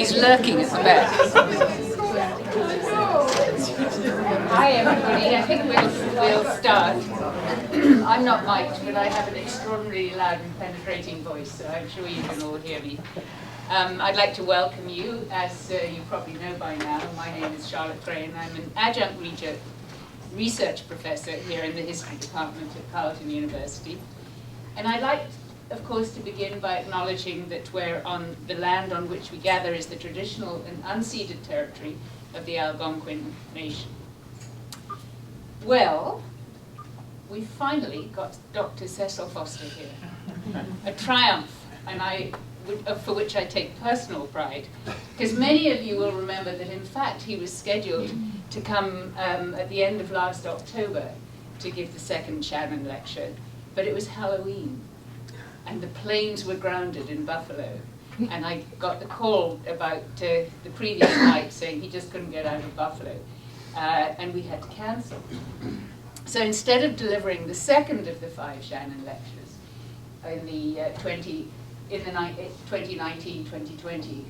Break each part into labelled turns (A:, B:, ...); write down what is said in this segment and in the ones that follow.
A: He's lurking at the back. Hi everybody, I think we'll start. I'm not mic'd, but I have an extraordinarily loud and penetrating voice, so I'm sure you can all hear me. I'd like to welcome you. As you probably know by now, my name is Charlotte Gray, and I'm an adjunct research professor here in the history department at Carleton University. And I'd like, of course, to begin by acknowledging that we're on the land on which we gather is the traditional and unceded territory of the Algonquin Nation. Well, we finally got Dr. Cecil Foster here. A triumph, and for which I take personal pride, because many of you will remember that in fact he was scheduled to come at the end of last October to give the second Shannon lecture, but it was Halloween, and the planes were grounded in Buffalo, and I got the call about the previous night saying he just couldn't get out of Buffalo, and we had to cancel. So instead of delivering the second of the 5 Shannon lectures in the 2019-2020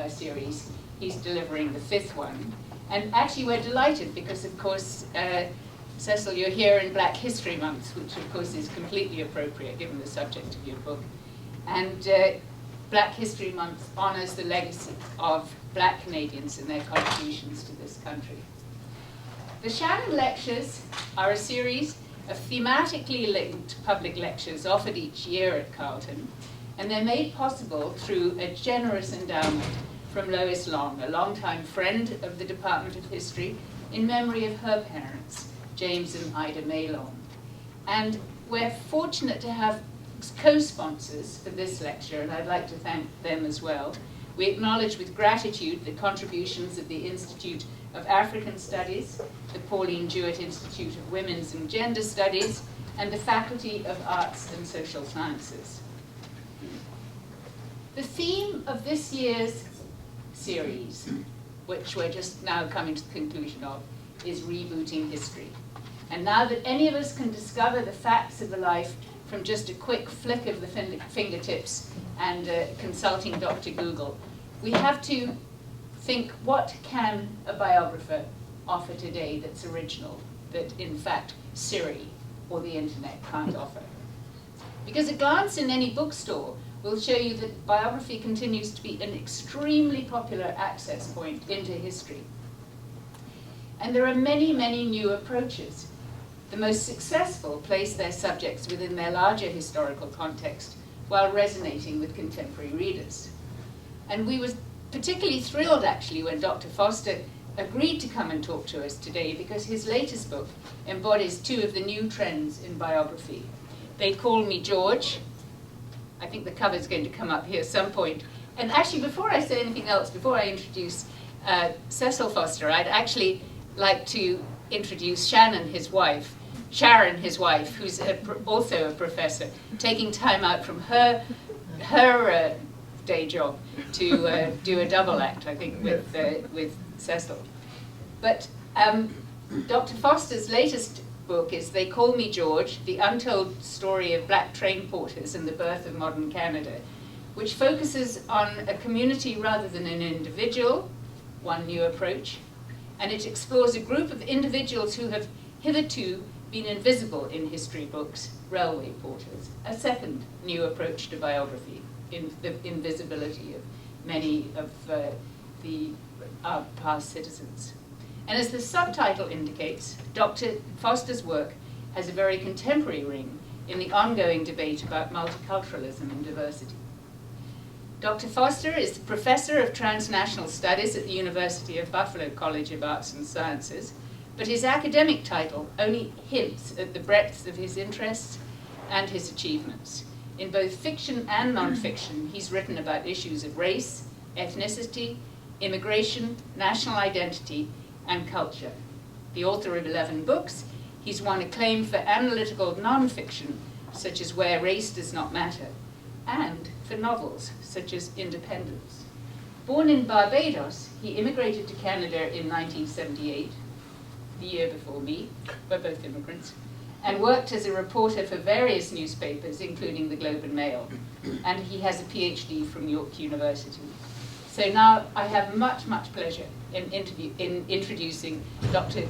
A: series, he's delivering the 5th one. And actually we're delighted because, of course, Cecil, you're here in Black History Month, which of course is completely appropriate given the subject of your book. And Black History Month honors the legacy of Black Canadians and their contributions to this country. The Shannon Lectures are a series of thematically linked public lectures offered each year at Carleton, and they're made possible through a generous endowment from Lois Long, a longtime friend of the Department of History, in memory of her parents, James and Ida May Long. And we're fortunate to have co-sponsors for this lecture, and I'd like to thank them as well. We acknowledge with gratitude the contributions of the Institute of African Studies, the Pauline Jewett Institute of Women's and Gender Studies, and the Faculty of Arts and Social Sciences. The theme of this year's series, which we're just now coming to the conclusion of, is rebooting history. And now that any of us can discover the facts of the life from just a quick flick of the fingertips and consulting Dr. Google, we have to think, what can a biographer offer today that's original, that in fact Siri or the internet can't offer? Because a glance in any bookstore will show you that biography continues to be an extremely popular access point into history. And there are many, many new approaches. The most successful place their subjects within their larger historical context while resonating with contemporary readers. And we were particularly thrilled, actually, when Dr. Foster agreed to come and talk to us today, because his latest book embodies 2 of the new trends in biography. They Call Me George. I think the cover's going to come up here at some point. And actually, before I say anything else, before I introduce Cecil Foster, I'd actually like to introduce Sharon, his wife, who's also a professor, taking time out from her day job to do a double act, I think, with Cecil. But Dr. Foster's latest book is They Call Me George, The Untold Story of Black Train Porters and the Birth of Modern Canada, which focuses on a community rather than an individual, one new approach, and it explores a group of individuals who have hitherto been invisible in history books, railway porters, a second new approach to biography, in the invisibility of many of our past citizens. And as the subtitle indicates, Dr. Foster's work has a very contemporary ring in the ongoing debate about multiculturalism and diversity. Dr. Foster is Professor of Transnational Studies at the University of Buffalo College of Arts and Sciences, but his academic title only hints at the breadth of his interests and his achievements. In both fiction and non-fiction, he's written about issues of race, ethnicity, immigration, national identity, and culture. The author of 11 books, he's won acclaim for analytical non-fiction, such as Where Race Does Not Matter, and for novels, such as Independence. Born in Barbados, he immigrated to Canada in 1978, the year before me. We're both immigrants. And worked as a reporter for various newspapers, including the Globe and Mail. And he has a PhD from York University. So now I have much, much pleasure in introducing Dr.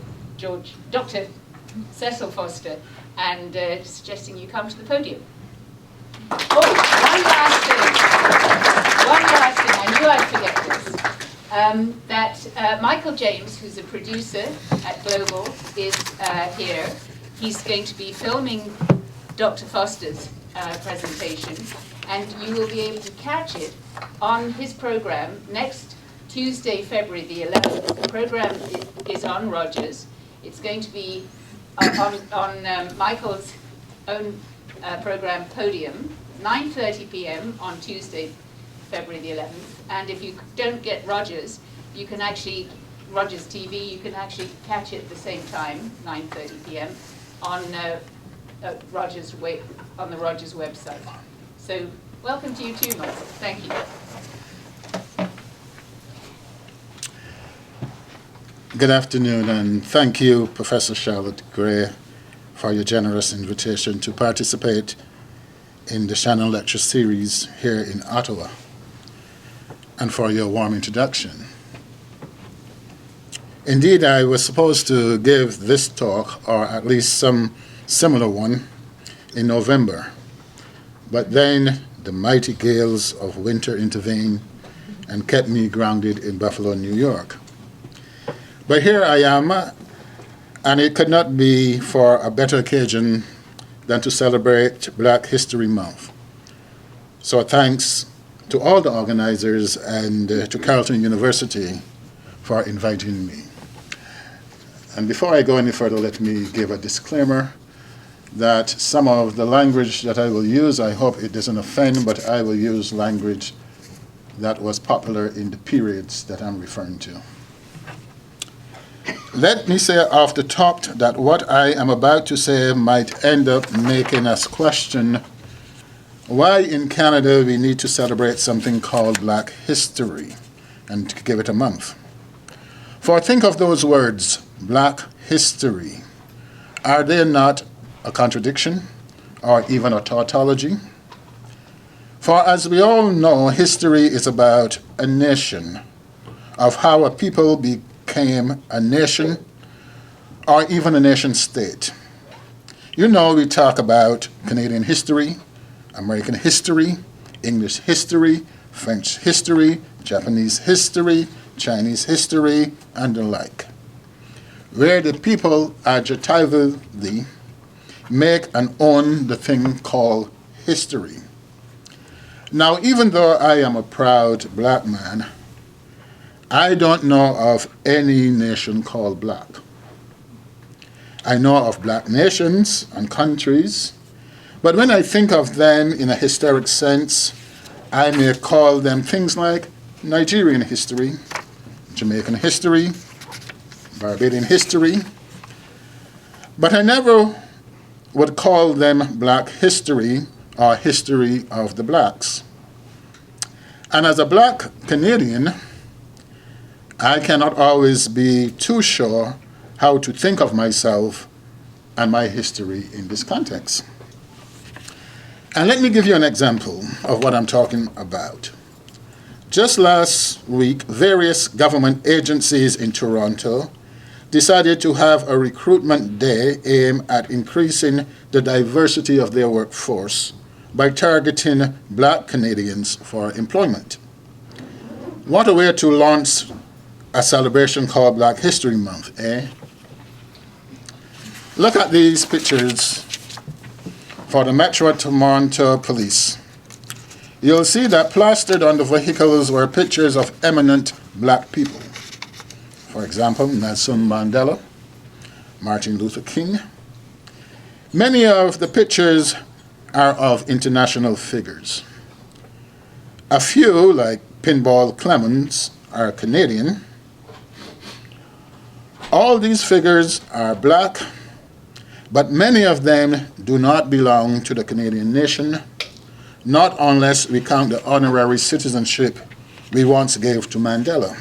A: Cecil Foster and suggesting you come to the podium. Oh, one last thing, I knew I'd forget this. Michael James, who's a producer at Global, is here. He's going to be filming Dr. Foster's presentation, and you will be able to catch it on his program next Tuesday, February the 11th. The program is on Rogers. It's going to be on Michael's own program Podium, 9:30 p.m. on Tuesday, February the 11th. And if you don't get Rogers, you can actually, Rogers TV, you can actually catch it at the same time, 9:30 p.m. on Rogers on the Rogers website. So welcome to you too, Michael. Thank you.
B: Good afternoon, and thank you, Professor Charlotte Gray, for your generous invitation to participate in the Shannon Lecture Series here in Ottawa, and for your warm introduction. Indeed, I was supposed to give this talk, or at least some similar one, in November, but then the mighty gales of winter intervened and kept me grounded in Buffalo, New York. But here I am, and it could not be for a better occasion than to celebrate Black History Month. So thanks to all the organizers and to Carleton University for inviting me. And before I go any further, let me give a disclaimer that some of the language that I will use, I hope it doesn't offend, but I will use language that was popular in the periods that I'm referring to. Let me say off the top that what I am about to say might end up making us question why in Canada we need to celebrate something called Black History and to give it a month. For think of those words, Black History. Are they not a contradiction or even a tautology? For as we all know, history is about a nation, of how a people became a nation or even a nation state. You know, we talk about Canadian history, American history, English history, French history, Japanese history, Chinese history, and the like, where the people adjectively make and own the thing called history. Now, even though I am a proud black man, I don't know of any nation called black. I know of black nations and countries, but when I think of them in a historic sense, I may call them things like Nigerian history, Jamaican history, Barbadian history, but I never would call them black history or history of the blacks. And as a black Canadian, I cannot always be too sure how to think of myself and my history in this context. And let me give you an example of what I'm talking about. Just last week, various government agencies in Toronto decided to have a recruitment day aimed at increasing the diversity of their workforce by targeting black Canadians for employment. What a way to launch a celebration called Black History Month, eh? Look at these pictures for the Metro Toronto Police. You'll see that plastered on the vehicles were pictures of eminent black people. For example, Nelson Mandela, Martin Luther King. Many of the pictures are of international figures. A few, like Pinball Clemens, are Canadian. All these figures are black, but many of them do not belong to the Canadian nation, not unless we count the honorary citizenship we once gave to Mandela.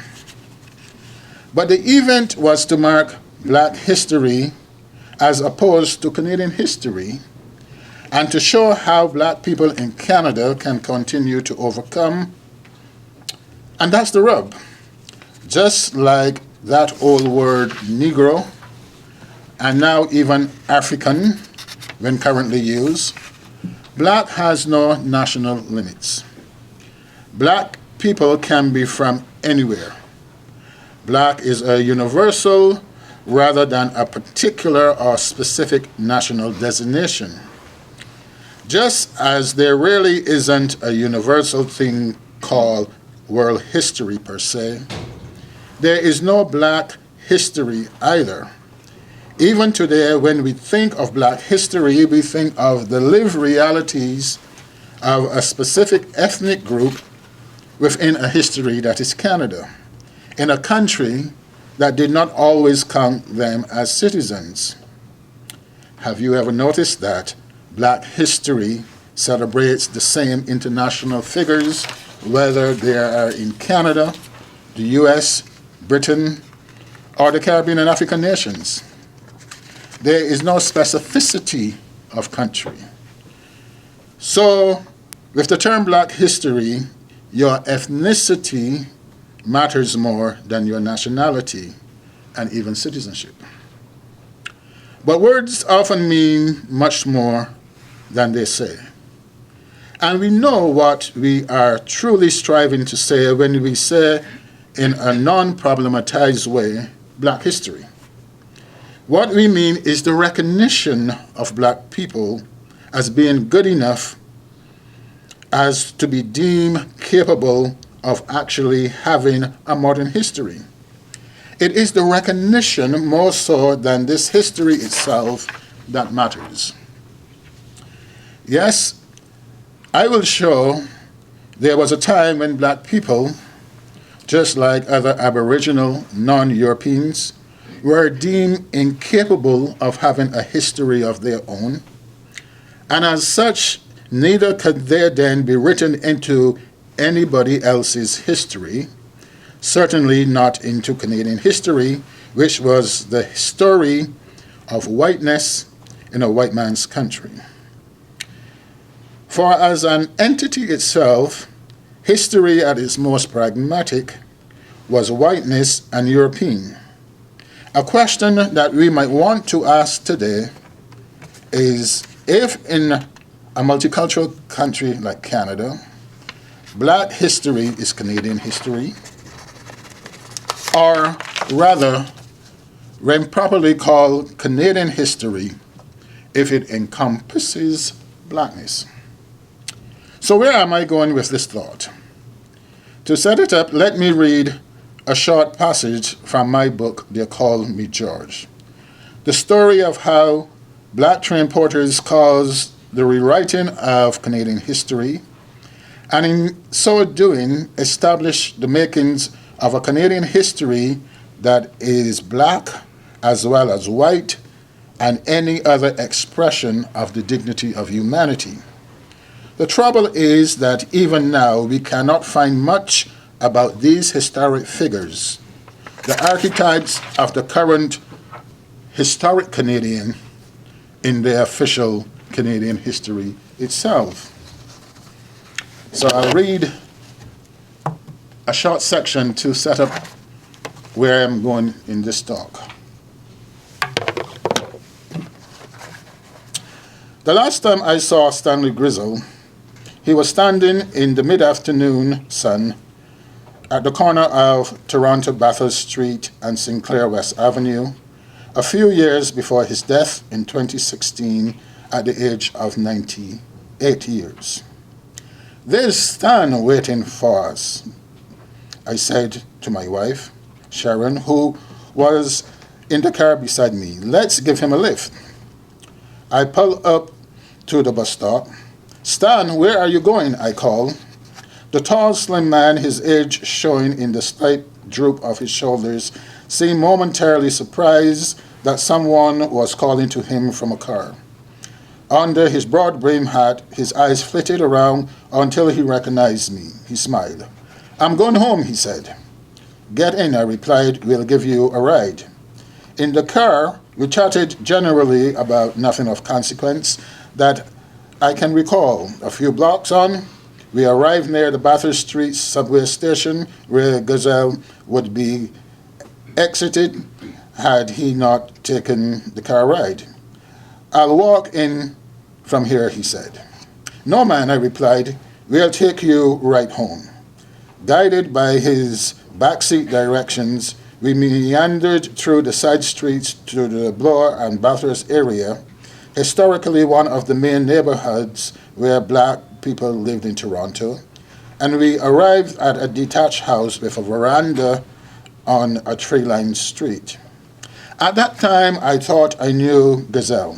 B: But the event was to mark black history as opposed to Canadian history, and to show how black people in Canada can continue to overcome And that's the rub. Just like that old word Negro, and now even African, when currently used, black has no national limits. Black people can be from anywhere. Black is a universal rather than a particular or specific national designation. Just as there really isn't a universal thing called world history per se, there is no black history either. Even today, when we think of black history, we think of the lived realities of a specific ethnic group within a history that is Canada, in a country that did not always count them as citizens. Have you ever noticed that black history celebrates the same international figures, whether they are in Canada, the US, Britain, or the Caribbean and African nations? There is no specificity of country. So, with the term black history, your ethnicity matters more than your nationality and even citizenship. But words often mean much more than they say. And we know what we are truly striving to say when we say, in a non-problematized way, black history. What we mean is the recognition of black people as being good enough as to be deemed capable of actually having a modern history. It is the recognition more so than this history itself that matters. Yes, I will show there was a time when black people, just like other Aboriginal non-Europeans, were deemed incapable of having a history of their own, and as such, neither could they then be written into anybody else's history, certainly not into Canadian history, which was the story of whiteness in a white man's country. For as an entity itself, history at its most pragmatic was whiteness and European. A question that we might want to ask today is, if in a multicultural country like Canada, black history is Canadian history, or rather, when properly called Canadian history, if it encompasses blackness. So where am I going with this thought? To set it up, let me read a short passage from my book, They Call Me George. The story of how black train porters caused the rewriting of Canadian history, and in so doing established the makings of a Canadian history that is black as well as white and any other expression of the dignity of humanity. The trouble is that even now we cannot find much about these historic figures, the archetypes of the current historic Canadian, in the official Canadian history itself. So I'll read a short section to set up where I'm going in this talk. The last time I saw Stanley Grizzle, he was standing in the mid-afternoon sun at the corner of Toronto Bathurst Street and Sinclair West Avenue, a few years before his death in 2016 at the age of 98 years. "There's Stan waiting for us," I said to my wife, Sharon, who was in the car beside me. "Let's give him a lift." I pulled up to the bus stop. "Stan, where are you going?" I called. The tall, slim man, his age showing in the slight droop of his shoulders, seemed momentarily surprised that someone was calling to him from a car. Under his broad-brimmed hat, his eyes flitted around until he recognized me. He smiled. "I'm going home," he said. "Get in," I replied. "We'll give you a ride." In the car, we chatted generally about nothing of consequence that I can recall. A few blocks on, We arrived near the Bathurst Street subway station where Gazelle would be exited had he not taken the car ride. I'll walk in from here, he said. No, man, I replied. We'll take you right home. Guided by his backseat directions, we meandered through the side streets to the Bloor and Bathurst area, historically one of the main neighborhoods where black people lived in Toronto, and we arrived at a detached house with a veranda on a tree-lined street. At that time, I thought I knew Gazelle.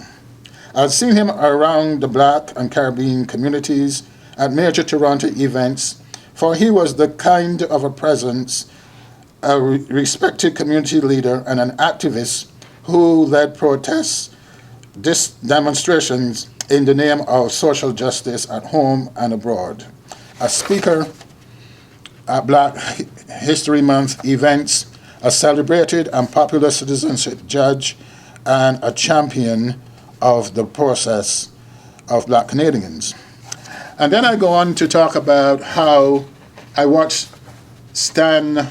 B: I'd seen him around the black and Caribbean communities at major Toronto events, for he was the kind of a presence, a respected community leader and an activist who led protests, demonstrations in the name of social justice at home and abroad. A speaker at Black History Month events, a celebrated and popular citizenship judge, and a champion of the process of black Canadians. And then I go on to talk about how I watched Stan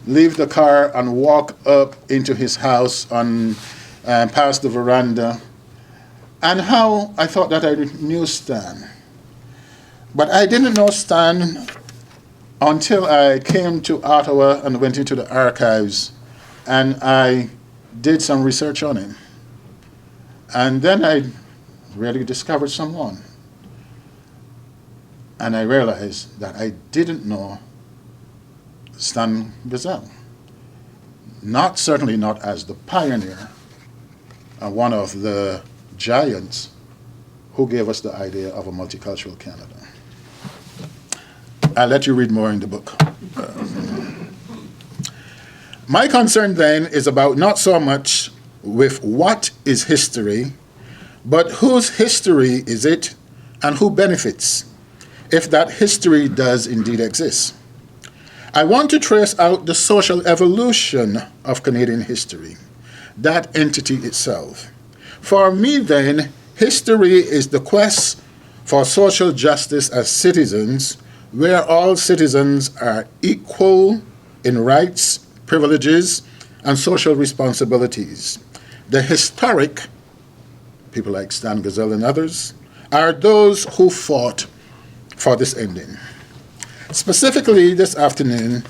B: leave the car and walk up into his house on past the veranda, and how I thought that I knew Stan. But I didn't know Stan until I came to Ottawa and went into the archives, and I did some research on him. And then I really discovered someone. And I realized that I didn't know Stan Gazelle. Certainly not as the pioneer, one of the giants who gave us the idea of a multicultural Canada. I'll let you read more in the book. My concern then is about not so much with what is history, but whose history is it and who benefits, if that history does indeed exist. I want to trace out the social evolution of Canadian history, that entity itself. For me then, history is the quest for social justice as citizens, where all citizens are equal in rights, privileges, and social responsibilities. The historic, people like Stan Gazelle and others, are those who fought for this ending. Specifically this afternoon,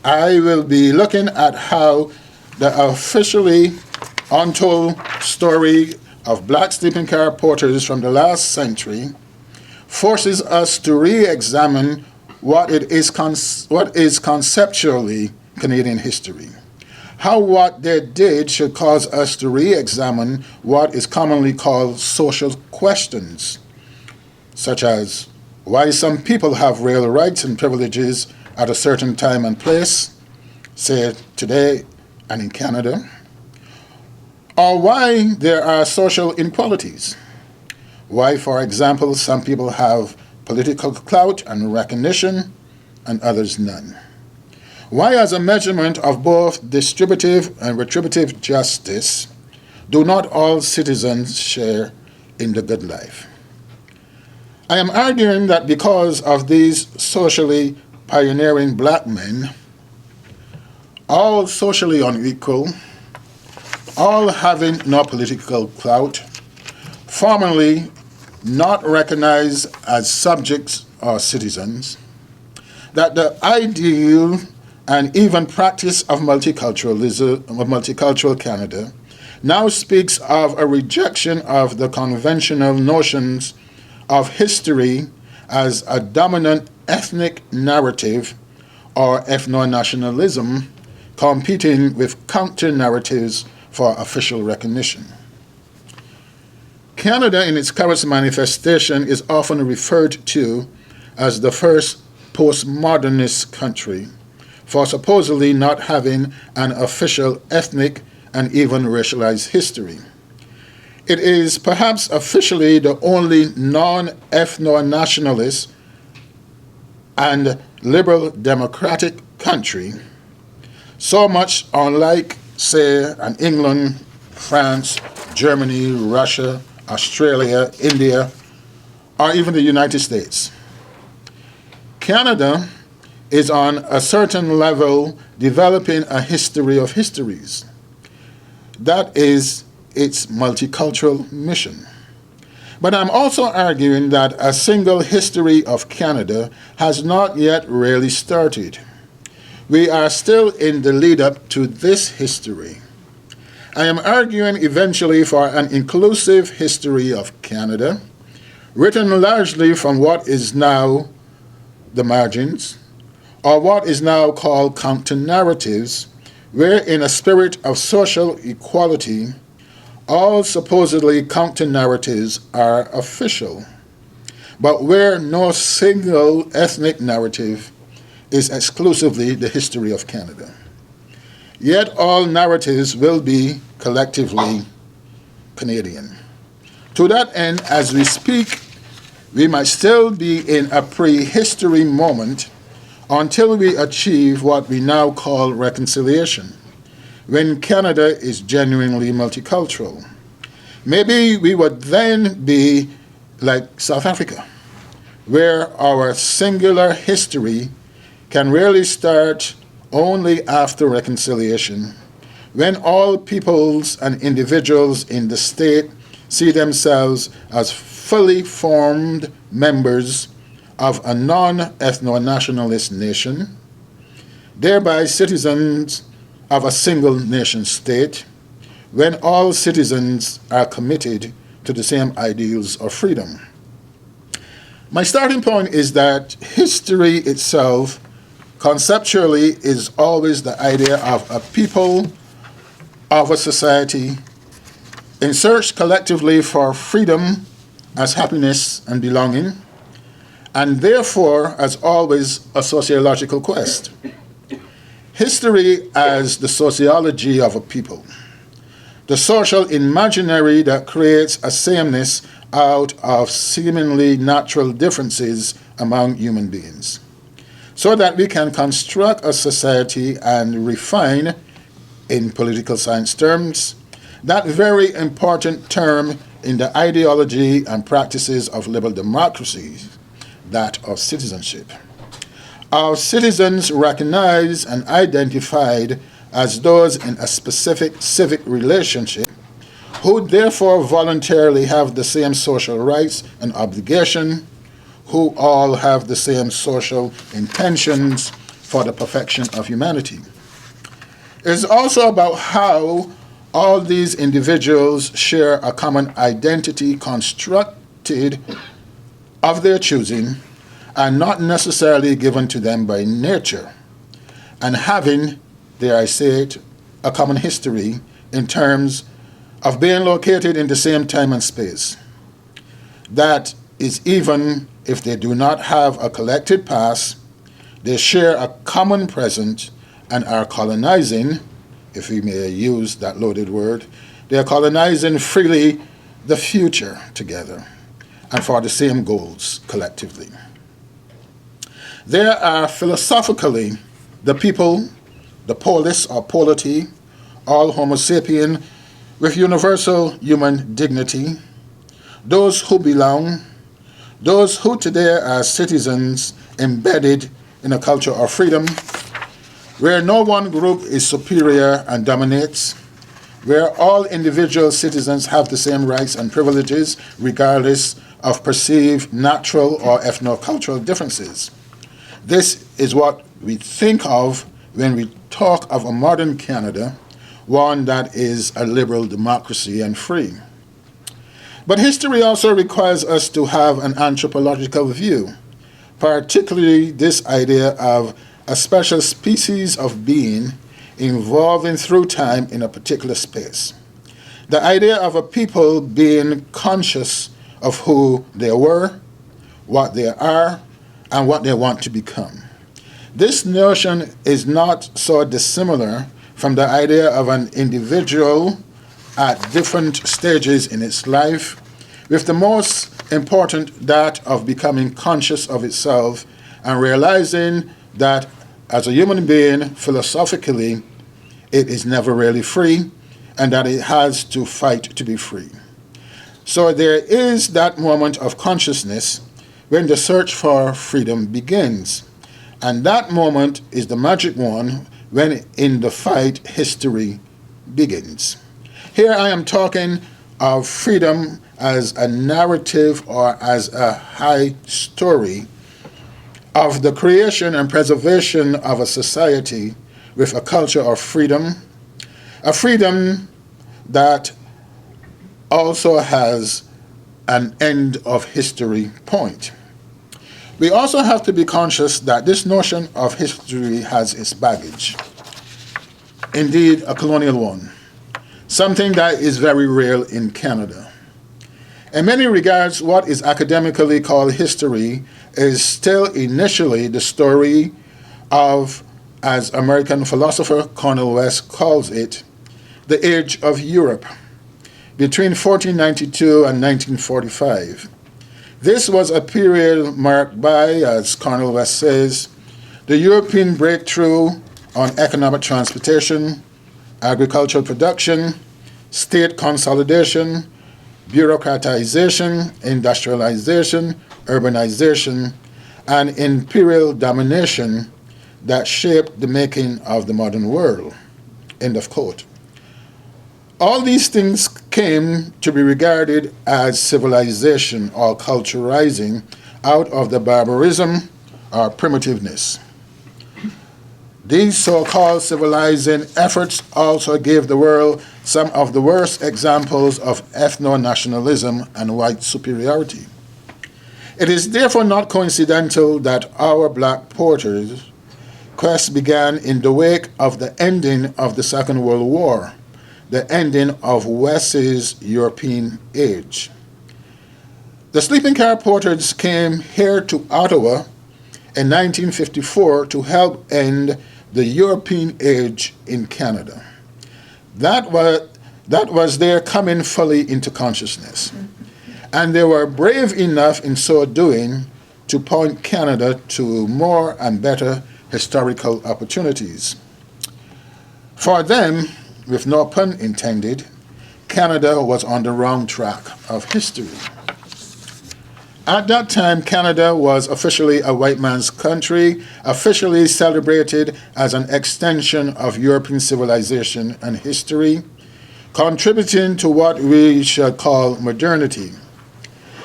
B: I will be looking at how the officially untold story of black sleeping car porters from the last century forces us to re-examine what is conceptually Canadian history. How what they did should cause us to re-examine what is commonly called social questions, such as why some people have real rights and privileges at a certain time and place, say today and in Canada, or why there are social inequalities. Why, for example, some people have political clout and recognition and others none. Why, as a measurement of both distributive and retributive justice, do not all citizens share in the good life? I am arguing that because of these socially pioneering black men, all socially unequal, all having no political clout, formally not recognized as subjects or citizens, that the ideal and even practice of multicultural Canada now speaks of a rejection of the conventional notions of history as a dominant ethnic narrative or ethno-nationalism competing with counter-narratives for official recognition. Canada in its current manifestation is often referred to as the first postmodernist country for supposedly not having an official ethnic and even racialized history. It is perhaps officially the only non-ethno-nationalist and liberal democratic country, so much unlike, say, an England, France, Germany, Russia, Australia, India, or even the United States. Canada is on a certain level developing a history of histories. That is its multicultural mission. But I'm also arguing that a single history of Canada has not yet really started. We are still in the lead up to this history. I am arguing eventually for an inclusive history of Canada, written largely from what is now the margins, or what is now called counter-narratives, where in a spirit of social equality, all supposedly counter-narratives are official, but where no single ethnic narrative is exclusively the history of Canada. Yet all narratives will be collectively Canadian. To that end, as we speak, we might still be in a prehistory moment until we achieve what we now call reconciliation, when Canada is genuinely multicultural. Maybe we would then be like South Africa, where our singular history can really start only after reconciliation, when all peoples and individuals in the state see themselves as fully formed members of a non-ethno-nationalist nation, thereby citizens of a single nation state, when all citizens are committed to the same ideals of freedom. My starting point is that history itself conceptually is always the idea of a people, of a society, in search collectively for freedom as happiness and belonging, and therefore as always a sociological quest. History as the sociology of a people, the social imaginary that creates a sameness out of seemingly natural differences among human beings, so that we can construct a society and refine, in political science terms, that very important term in the ideology and practices of liberal democracy, that of citizenship. Our citizens recognized and identified as those in a specific civic relationship, who therefore voluntarily have the same social rights and obligation, who all have the same social intentions for the perfection of humanity. It's also about how all these individuals share a common identity constructed of their choosing and not necessarily given to them by nature, and having, dare I say it, a common history in terms of being located in the same time and space. That is, even if they do not have a collective past, they share a common present and are colonizing, if we may use that loaded word, they are colonizing freely the future together and for the same goals collectively. There are philosophically the people, the polis or polity, all Homo sapien with universal human dignity, those who belong, those who today are citizens embedded in a culture of freedom, where no one group is superior and dominates, where all individual citizens have the same rights and privileges regardless of perceived natural or ethno-cultural differences. This is what we think of when we talk of a modern Canada, one that is a liberal democracy and free. But history also requires us to have an anthropological view, particularly this idea of a special species of being evolving through time in a particular space. The idea of a people being conscious of who they were, what they are, and what they want to become. This notion is not so dissimilar from the idea of an individual at different stages in its life, with the most important that of becoming conscious of itself and realizing that as a human being, philosophically, it is never really free and that it has to fight to be free. So there is that moment of consciousness when the search for freedom begins. And that moment is the magic one when in the fight history begins. Here I am talking of freedom as a narrative or as a high story of the creation and preservation of a society with a culture of freedom, a freedom that also has an end of history point. We also have to be conscious that this notion of history has its baggage, indeed a colonial one, something that is very real in Canada. In many regards, what is academically called history is still initially the story of, as American philosopher Cornel West calls it, the age of Europe, between 1492 and 1945. This was a period marked by, as Cornel West says, the European breakthrough on economic transportation, agricultural production, state consolidation, bureaucratization, industrialization, urbanization, and imperial domination that shaped the making of the modern world. End of quote. All these things came to be regarded as civilization or culturizing out of the barbarism or primitiveness. These so-called civilizing efforts also gave the world some of the worst examples of ethno-nationalism and white superiority. It is therefore not coincidental that our black porters' quest began in the wake of the ending of the Second World War, the ending of West's European age. The sleeping car porters came here to Ottawa in 1954 to help end the European age in Canada. That was their coming fully into consciousness. And they were brave enough in so doing to point Canada to more and better historical opportunities. For them, with no pun intended, Canada was on the wrong track of history. At that time, Canada was officially a white man's country, officially celebrated as an extension of European civilization and history, contributing to what we shall call modernity.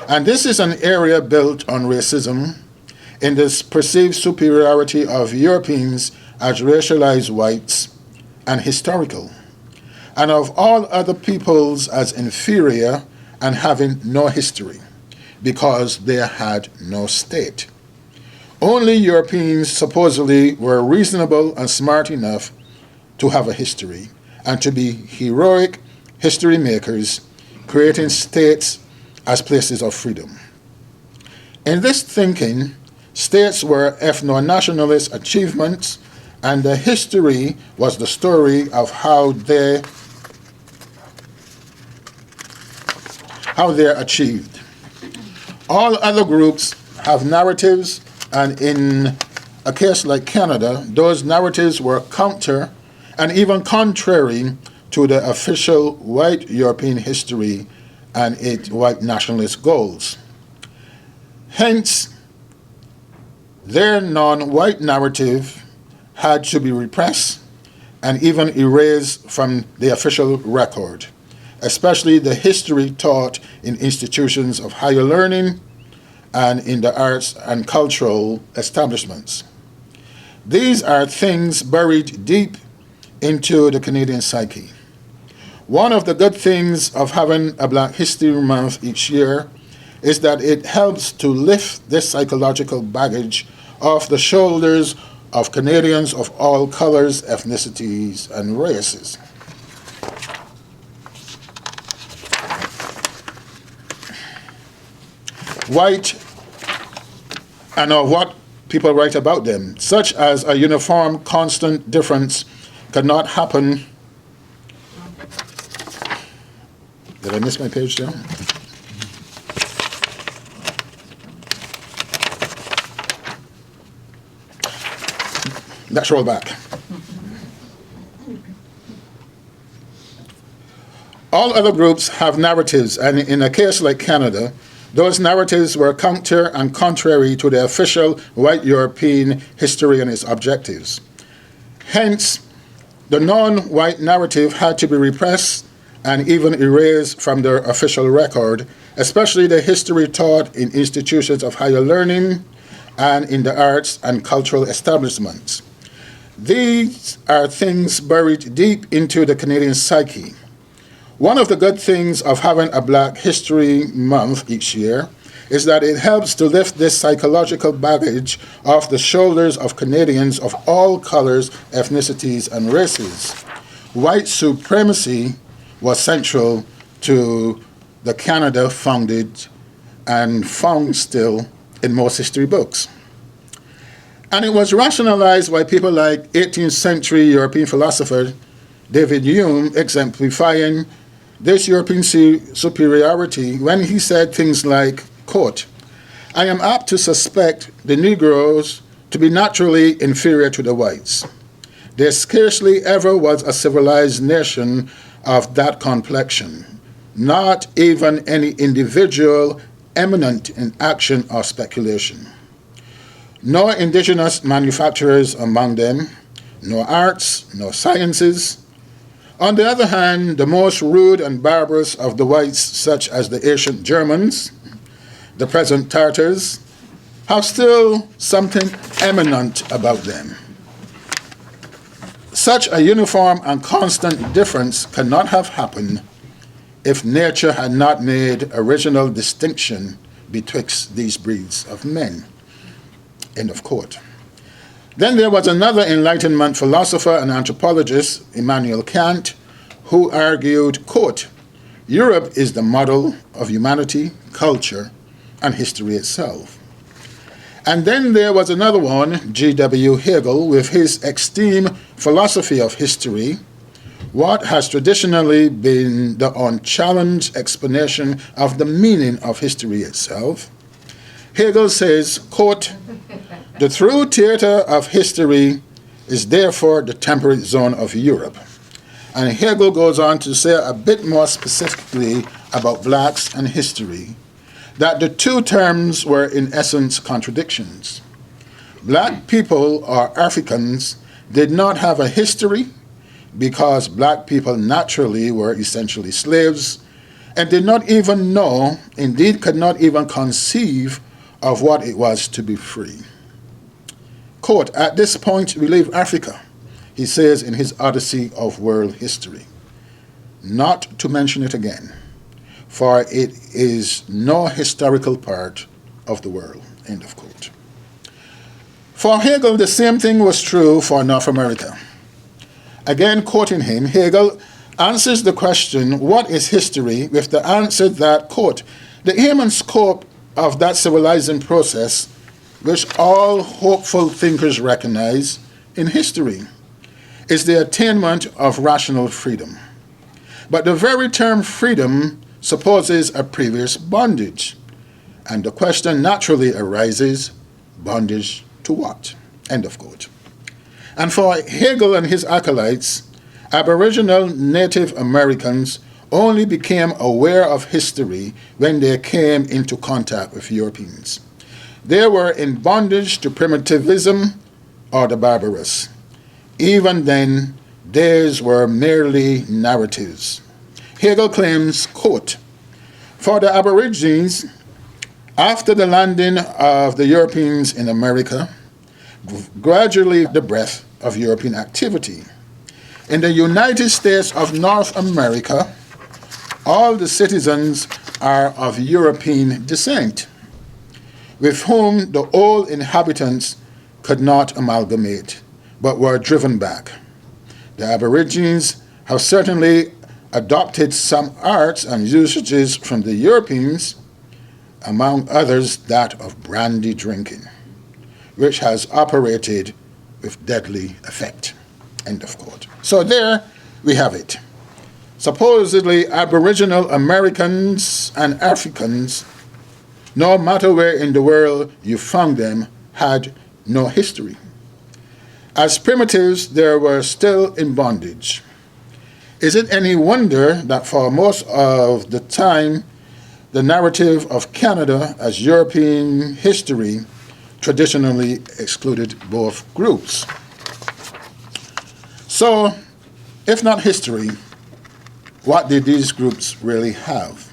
B: And this is an area built on racism, in this perceived superiority of Europeans as racialized whites and historical, and of all other peoples as inferior and having no history, because they had no state. Only Europeans supposedly were reasonable and smart enough to have a history and to be heroic history makers, creating states as places of freedom. In this thinking, states were ethno-nationalist achievements, and the history was the story of how they're achieved. All other groups have narratives, and in a case like Canada, those narratives were counter and even contrary to the official white European history and its white nationalist goals. Hence, their non-white narrative had to be repressed and even erased from the official record, especially the history taught in institutions of higher learning and in the arts and cultural establishments. These are things buried deep into the Canadian psyche. One of the good things of having a Black History Month each year is that it helps to lift this psychological baggage off the shoulders of Canadians of all colors, ethnicities, and races. White, and of what people write about them, such as a uniform, constant difference could not happen. Did I miss my page there? Let's roll back. All other groups have narratives, and in a case like Canada, Those narratives were counter and contrary to the official white European history and its objectives. Hence, the non-white narrative had to be repressed and even erased from their official record, especially the history taught in institutions of higher learning and in the arts and cultural establishments. These are things buried deep into the Canadian psyche. One of the good things of having a Black History Month each year is that it helps to lift this psychological baggage off the shoulders of Canadians of all colors, ethnicities, and races. White supremacy was central to the Canada founded and found still in most history books. And it was rationalized by people like 18th century European philosopher David Hume, exemplifying this European superiority when he said things like, quote, "I am apt to suspect the Negroes to be naturally inferior to the whites. There scarcely ever was a civilized nation of that complexion, not even any individual eminent in action or speculation. No indigenous manufacturers among them, no arts, no sciences. On the other hand, the most rude and barbarous of the whites, such as the ancient Germans, the present Tartars, have still something eminent about them. Such a uniform and constant difference cannot have happened if nature had not made original distinction betwixt these breeds of men." End of quote. Then there was another Enlightenment philosopher and anthropologist, Immanuel Kant, who argued, quote, "Europe is the model of humanity, culture, and history itself." And then there was another one, G.W. Hegel, with his extreme philosophy of history, what has traditionally been the unchallenged explanation of the meaning of history itself. Hegel says, quote, "The true theater of history is therefore the temperate zone of Europe." And Hegel goes on to say a bit more specifically about blacks and history, that the two terms were in essence contradictions. Black people or Africans did not have a history because black people naturally were essentially slaves and did not even know, indeed could not even conceive of what it was to be free. Quote, "At this point we leave Africa," he says in his Odyssey of World History, "not to mention it again, for it is no historical part of the world." End of quote. For Hegel, the same thing was true for North America. Again, quoting him, Hegel answers the question, what is history, with the answer that, quote, "The aim and scope of that civilizing process, which all hopeful thinkers recognize in history, is the attainment of rational freedom. But the very term freedom supposes a previous bondage, and the question naturally arises, bondage to what?" End of quote. And for Hegel and his acolytes, Aboriginal Native Americans only became aware of history when they came into contact with Europeans. They were in bondage to primitivism or the barbarous. Even then, theirs were merely narratives. Hegel claims, quote, "For the Aborigines, after the landing of the Europeans in America, gradually the breadth of European activity. In the United States of North America, all the citizens are of European descent, with whom the old inhabitants could not amalgamate, but were driven back. The Aborigines have certainly adopted some arts and usages from the Europeans, among others that of brandy drinking, which has operated with deadly effect." End of quote. So there we have it. Supposedly Aboriginal Americans and Africans, no matter where in the world you found them, had no history. As primitives, they were still in bondage. Is it any wonder that for most of the time the narrative of Canada as European history traditionally excluded both groups. So, if not history, what did these groups really have?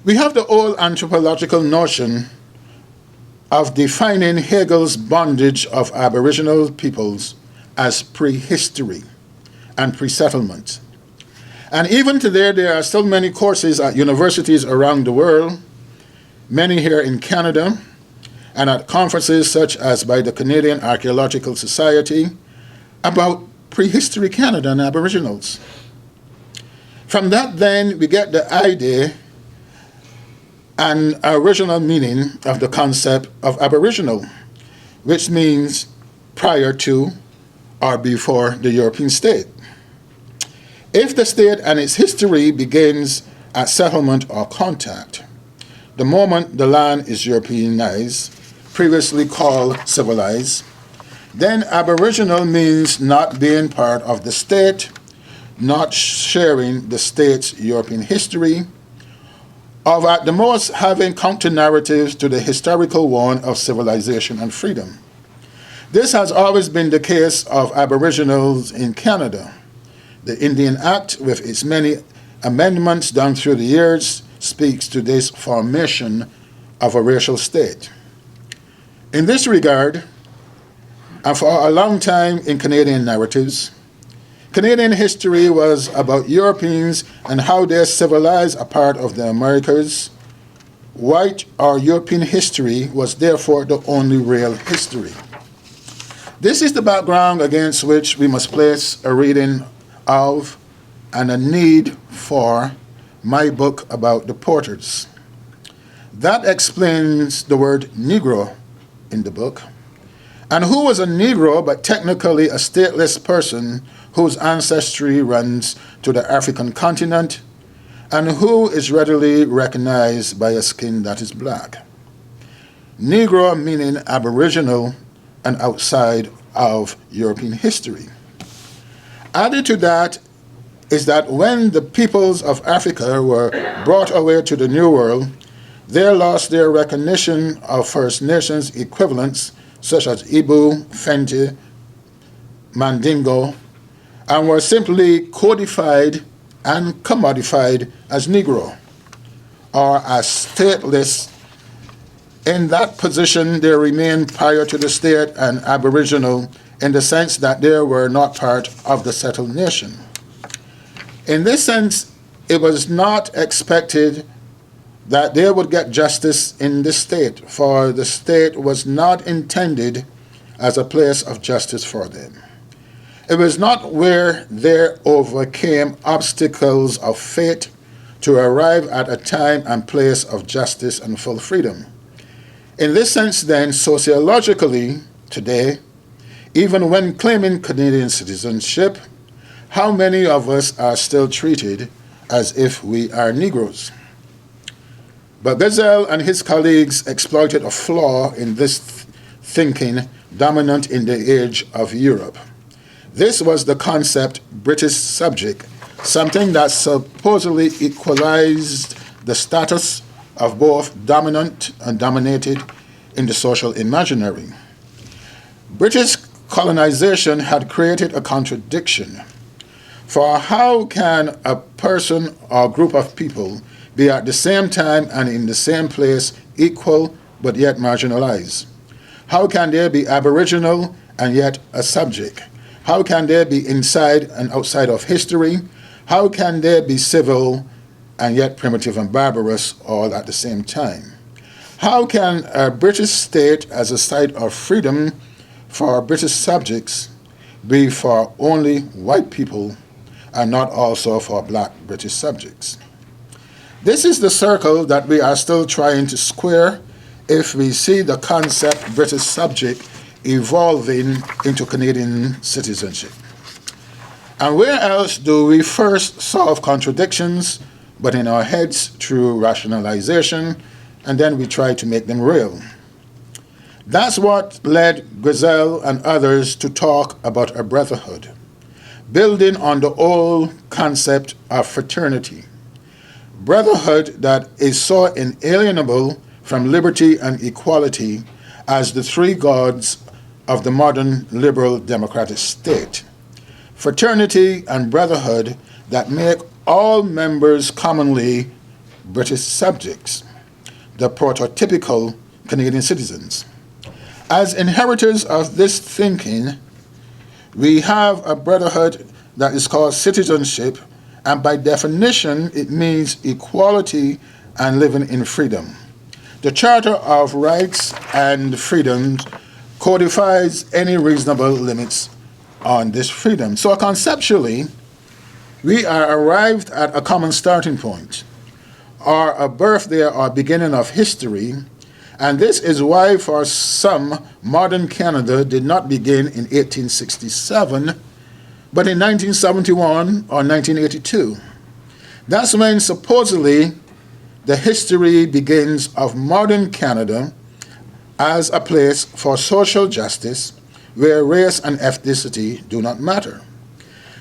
B: We have the old anthropological notion of defining Hegel's bondage of Aboriginal peoples as prehistory and pre-settlement. And even today, there are still many courses at universities around the world, many here in Canada, and at conferences such as by the Canadian Archaeological Society about prehistory Canada and Aboriginals. From that, then, we get the idea and original meaning of the concept of Aboriginal, which means prior to or before the European state. If the state and its history begins at settlement or contact, the moment the land is Europeanized, previously called civilized, then Aboriginal means not being part of the state, not sharing the state's European history, or at the most having counter-narratives to the historical one of civilization and freedom. This has always been the case of Aboriginals in Canada. The Indian Act, with its many amendments done through the years, speaks to this formation of a racial state. In this regard, and for a long time in Canadian narratives, Canadian history was about Europeans and how they civilized a part of the Americas. White or European history was therefore the only real history. This is the background against which we must place a reading of and a need for my book about the Porters. That explains the word Negro in the book. And who was a Negro but technically a stateless person whose ancestry runs to the African continent and who is readily recognized by a skin that is black. Negro meaning Aboriginal and outside of European history. Added to that is that when the peoples of Africa were brought away to the New World, they lost their recognition of First Nations equivalents such as Ibu, Fenty, Mandingo, and were simply codified and commodified as Negro, or as stateless. In that position, they remained prior to the state and Aboriginal in the sense that they were not part of the settled nation. In this sense, it was not expected that they would get justice in the state, for the state was not intended as a place of justice for them. It was not where they overcame obstacles of fate to arrive at a time and place of justice and full freedom. In this sense, then, sociologically, today, even when claiming Canadian citizenship, how many of us are still treated as if we are Negroes? But Gazelle and his colleagues exploited a flaw in this thinking dominant in the age of Europe. This was the concept British subject, something that supposedly equalized the status of both dominant and dominated in the social imaginary. British colonization had created a contradiction. For how can a person or group of people be at the same time and in the same place equal but yet marginalized? How can they be Aboriginal and yet a subject? How can they be inside and outside of history? How can they be civil and yet primitive and barbarous all at the same time? How can a British state as a site of freedom for British subjects be for only white people and not also for black British subjects? This is the circle that we are still trying to square if we see the concept British subject evolving into Canadian citizenship. And where else do we first solve contradictions but in our heads through rationalization, and then we try to make them real? That's what led Gazelle and others to talk about a brotherhood, building on the old concept of fraternity. brotherhood that is so inalienable from liberty and equality as the three gods of the modern liberal democratic state. Fraternity and brotherhood that make all members commonly British subjects, the prototypical Canadian citizens. As inheritors of this thinking, we have a brotherhood that is called citizenship, and by definition it means equality and living in freedom. The Charter of Rights and Freedoms codifies any reasonable limits on this freedom. So conceptually, we are arrived at a common starting point, or a birthday or beginning of history, and this is why for some, modern Canada did not begin in 1867, but in 1971 or 1982. That's when supposedly the history begins of modern Canada as a place for social justice where race and ethnicity do not matter.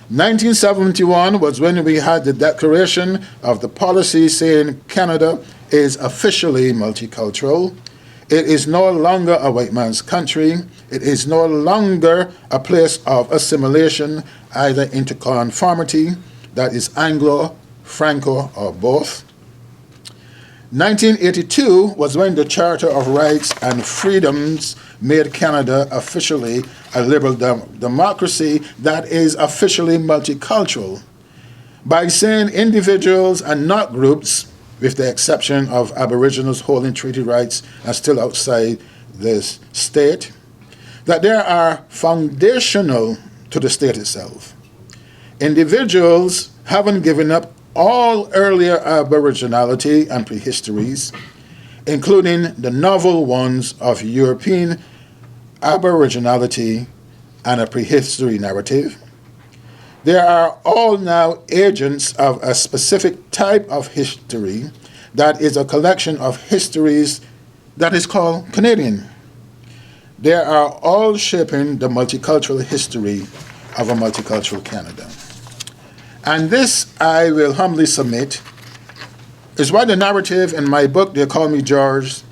B: 1971 was when we had the declaration of the policy saying Canada is officially multicultural. It is no longer a white man's country. It is no longer a place of assimilation, either into conformity, that is Anglo, Franco, or both. 1982 was when the Charter of Rights and Freedoms made Canada officially a liberal democracy that is officially multicultural, by saying individuals and not groups, with the exception of Aboriginals holding treaty rights and still outside this state, that they are foundational to the state itself. Individuals haven't given up all earlier aboriginality and prehistories, including the novel ones of European aboriginality and a prehistory narrative. They are all now agents of a specific type of history that is a collection of histories that is called Canadian. They are all shaping the multicultural history of a multicultural Canada. And this, I will humbly submit, is why the narrative in my book, They Call Me George,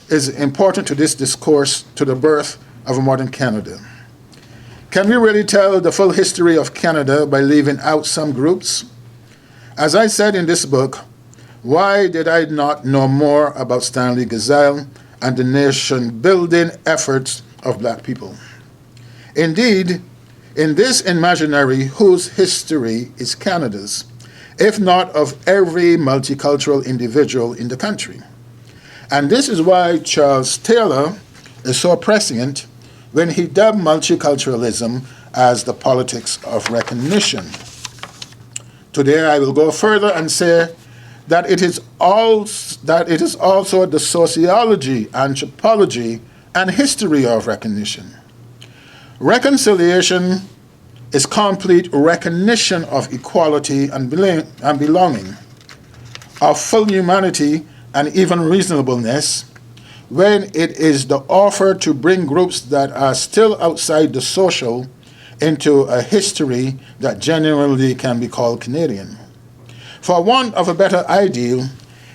B: is important to this discourse to the birth of a modern Canada. Can we really tell the full history of Canada by leaving out some groups? As I said in this book, why did I not know more about Stanley Gazelle and the nation-building efforts of black people? Indeed, in this imaginary whose history is Canada's, if not of every multicultural individual in the country. And this is why Charles Taylor is so prescient when he dubbed multiculturalism as the politics of recognition. Today I will go further and say that it is also the sociology, anthropology, and history of recognition. Reconciliation is complete recognition of equality and belonging, of full humanity and even reasonableness, when it is the offer to bring groups that are still outside the social into a history that genuinely can be called Canadian. For want of a better ideal,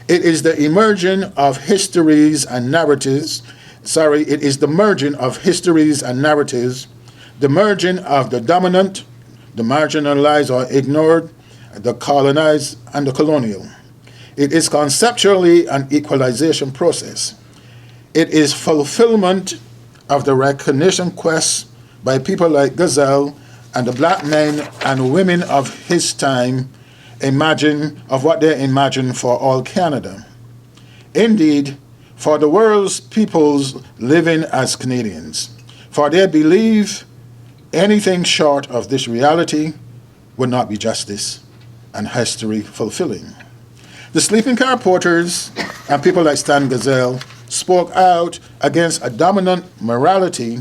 B: it is the emerging of histories and narratives, it is the merging of histories and narratives, the merging of the dominant, the marginalized or ignored, the colonized, and the colonial. It is conceptually an equalization process. It is fulfillment of the recognition quest by people like Gazelle and the black men and women of his time of what they imagined for all Canada. Indeed, for the world's peoples living as Canadians, for they believe anything short of this reality would not be justice and history fulfilling. The sleeping car porters and people like Stan Gazelle spoke out against a dominant morality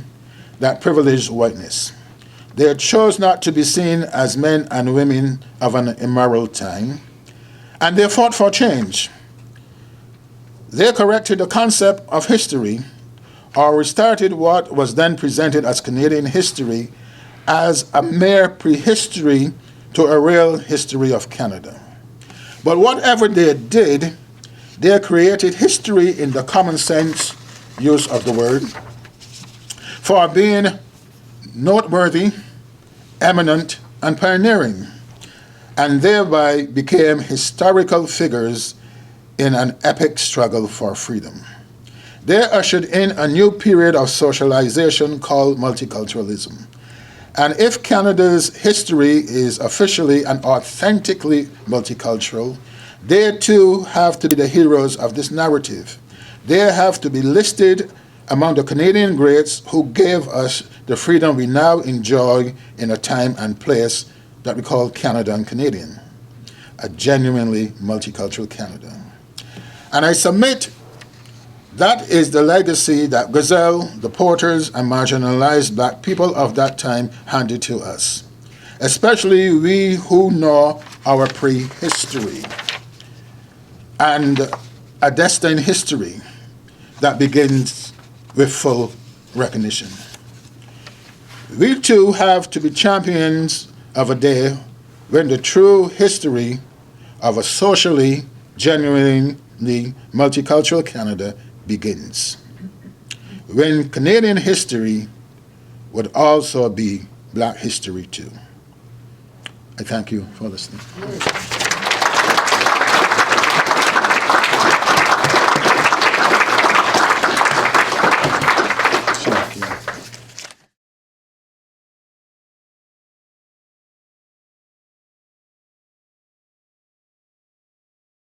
B: that privileged whiteness. They chose not to be seen as men and women of an immoral time, and they fought for change. They corrected the concept of history, or restarted what was then presented as Canadian history as a mere prehistory to a real history of Canada. But whatever they did, they created history in the common sense use of the word for being noteworthy, eminent, and pioneering, and thereby became historical figures in an epic struggle for freedom. They ushered in a new period of socialization called multiculturalism. And if Canada's history is officially and authentically multicultural, they too have to be the heroes of this narrative. They have to be listed among the Canadian greats who gave us the freedom we now enjoy in a time and place that we call Canada and Canadian, a genuinely multicultural Canada. And I submit that is the legacy that Gazelle, the Porters, and marginalized black people of that time handed to us, especially we who know our prehistory and a destined history that begins with full recognition. We too have to be champions of a day when the true history of a socially, genuinely multicultural Canada begins. When Canadian history would also be black history too. I thank you for listening.